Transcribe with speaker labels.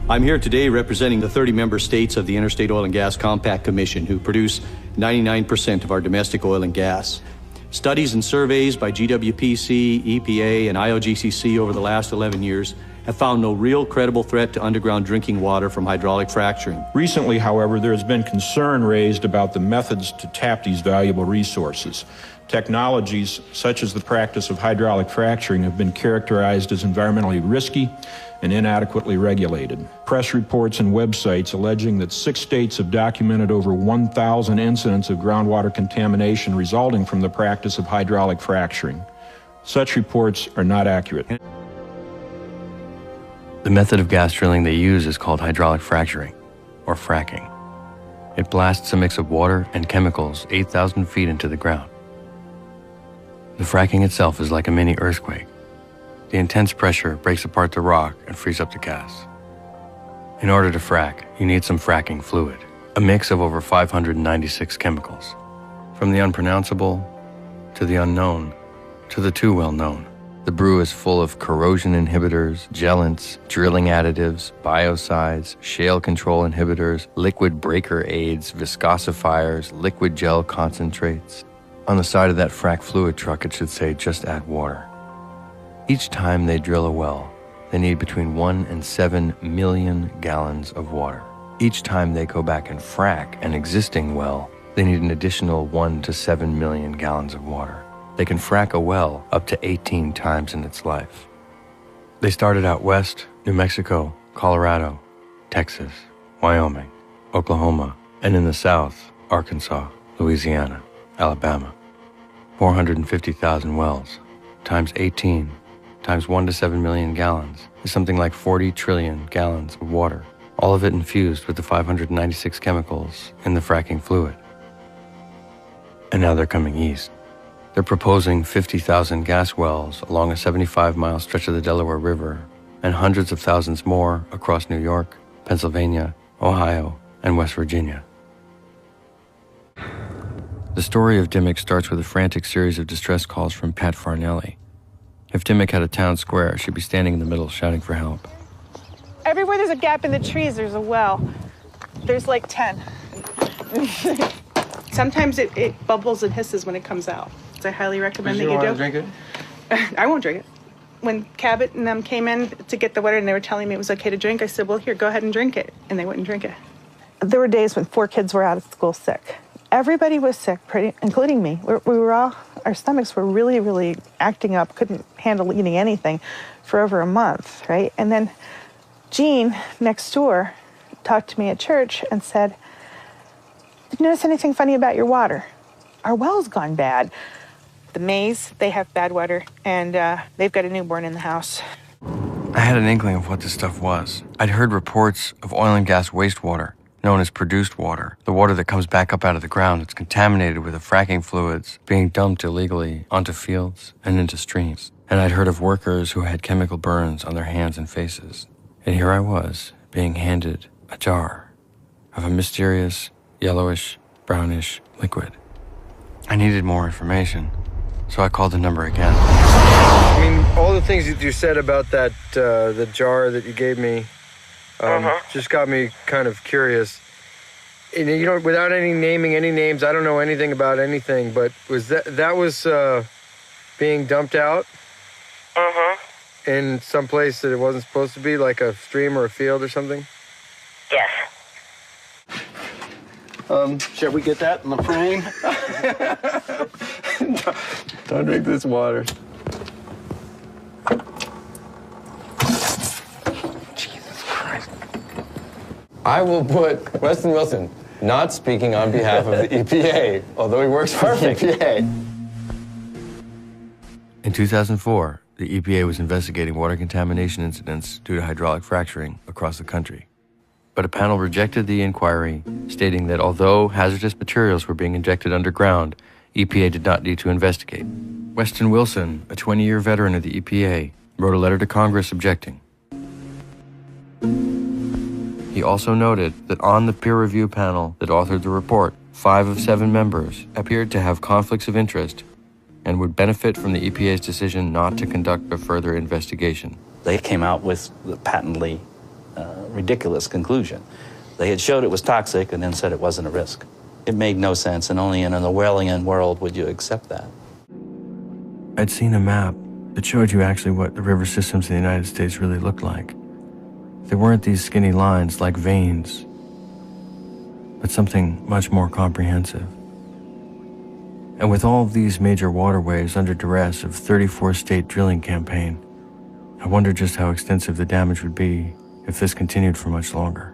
Speaker 1: I'm here today representing the 30 member states of the Interstate Oil and Gas Compact Commission, who produce 99% of our domestic oil and gas. Studies and surveys by GWPC, EPA, and IOGCC over the last 11 years have found no real credible threat to underground drinking water from hydraulic fracturing.
Speaker 2: Recently, however, there has been concern raised about the methods to tap these valuable resources. Technologies such as the practice of hydraulic fracturing have been characterized as environmentally risky and inadequately regulated. Press reports and websites alleging that 6 states have documented over 1,000 incidents of groundwater contamination resulting from the practice of hydraulic fracturing. Such reports are not accurate.
Speaker 3: The method of gas drilling they use is called hydraulic fracturing, or fracking. It blasts a mix of water and chemicals 8,000 feet into the ground. The fracking itself is like a mini earthquake. The intense pressure breaks apart the rock and frees up the gas. In order to frack, you need some fracking fluid, a mix of over 596 chemicals, from the unpronounceable to the unknown to the too well known. The brew is full of corrosion inhibitors, gelants, drilling additives, biocides, shale control inhibitors, liquid breaker aids, viscosifiers, liquid gel concentrates. On the side of that frack fluid truck, it should say, "Just add water." Each time they drill a well, they need between 1 and 7 million gallons of water. Each time they go back and frack an existing well, they need an additional 1 to 7 million gallons of water. They can frack a well up to 18 times in its life. They started out west, New Mexico, Colorado, Texas, Wyoming, Oklahoma, and in the south, Arkansas, Louisiana, Alabama. 450,000 wells, times 18, times 1 to 7 million gallons, is something like 40 trillion gallons of water, all of it infused with the 596 chemicals in the fracking fluid. And now they're coming east. They're proposing 50,000 gas wells along a 75-mile stretch of the Delaware River and hundreds of thousands more across New York, Pennsylvania, Ohio, and West Virginia. The story of Dimmock starts with a frantic series of distress calls from Pat Farnelli. If Dimmock had a town square, she'd be standing in the middle shouting for help.
Speaker 4: Everywhere there's a gap in the trees, there's a well. There's like 10. Sometimes it bubbles and hisses when it comes out. So I highly recommend that you do.
Speaker 5: You want to drink it?
Speaker 4: I won't drink it. When Cabot and them came in to get the water and they were telling me it was okay to drink, I said, well, here, go ahead and drink it. And they wouldn't drink it. There were days when 4 kids were out of school sick. Everybody was sick, including me. We were all, our stomachs were really, really acting up, couldn't handle eating anything for over a month, right? And then Jean, next door, talked to me at church and said, did you notice anything funny about your water? Our well's gone bad. The Mays, they have bad water, and they've got a newborn in the house.
Speaker 3: I had an inkling of what this stuff was. I'd heard reports of oil and gas wastewater, known as produced water, the water that comes back up out of the ground that's contaminated with the fracking fluids being dumped illegally onto fields and into streams. And I'd heard of workers who had chemical burns on their hands and faces. And here I was, being handed a jar of a mysterious, yellowish, brownish liquid. I needed more information, so I called the number again.
Speaker 5: I mean, all the things that you said about that, the jar that you gave me, just got me kind of curious. And, you know, without naming any names, I don't know anything about anything, but was that was being dumped out? In some place that it wasn't supposed to be, like a stream or a field or something?
Speaker 6: Yes.
Speaker 5: Shall we get that in the frame? Don't drink this water. Jesus Christ.
Speaker 7: I will put Weston Wilson, not speaking on behalf of the EPA, although he works for the EPA.
Speaker 3: In 2004, the EPA was investigating water contamination incidents due to hydraulic fracturing across the country. But a panel rejected the inquiry, stating that although hazardous materials were being injected underground, EPA did not need to investigate. Weston Wilson, a 20-year veteran of the EPA, wrote a letter to Congress objecting. He also noted that on the peer review panel that authored the report, 5 of 7 members appeared to have conflicts of interest and would benefit from the EPA's decision not to conduct a further investigation.
Speaker 8: They came out with patently
Speaker 6: ridiculous conclusion. They had showed it was toxic and then said it wasn't a risk. It made no sense, and only in an Orwellian world would you accept that.
Speaker 3: I'd seen a map that showed you actually what the river systems in the United States really looked like. They weren't these skinny lines like veins, but something much more comprehensive. And with all of these major waterways under duress of 34-state drilling campaign, I wondered just how extensive the damage would be if this continued for much longer.